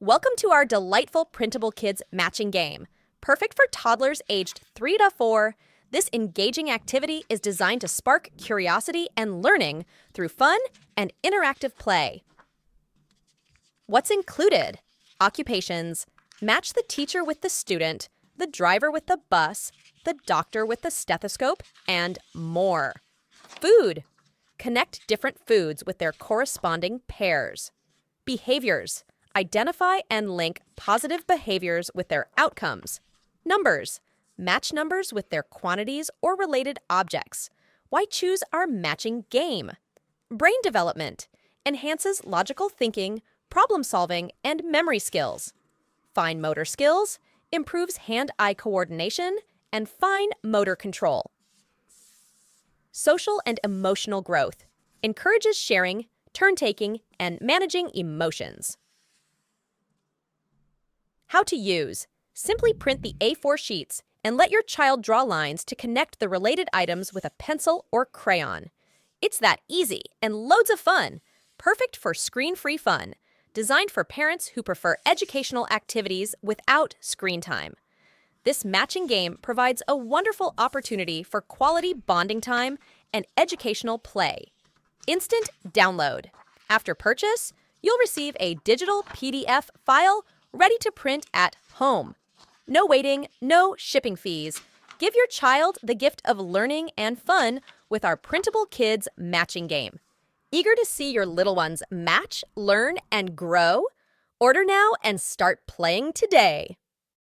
Welcome to our delightful Printable Kids Matching Game. Perfect for toddlers aged 3 to 4, this engaging activity is designed to spark curiosity and learning through fun and interactive play. What's included? Occupations. Match the teacher with the student, the driver with the bus, the doctor with the stethoscope, and more. Food. Connect different foods with their corresponding pairs. Behaviors. Identify and link positive behaviors with their outcomes. Numbers. Match numbers with their quantities or related objects. Why choose our matching game? Brain development. Enhances logical thinking, problem solving, and memory skills. Fine motor skills. Improves hand-eye coordination and fine motor control. Social and emotional growth. Encourages sharing, turn-taking, and managing emotions. How to use. Simply print the A4 sheets and let your child draw lines to connect the related items with a pencil or crayon. It's that easy and loads of fun. Perfect for screen-free fun. Designed for parents who prefer educational activities without screen time. This matching game provides a wonderful opportunity for quality bonding time and educational play. Instant download. After purchase, you'll receive a digital PDF file ready to print at home. No waiting, no shipping fees. Give your child the gift of learning and fun with our Printable Kids Matching Game. Eager to see your little ones match, learn, and grow? Order now and start playing today.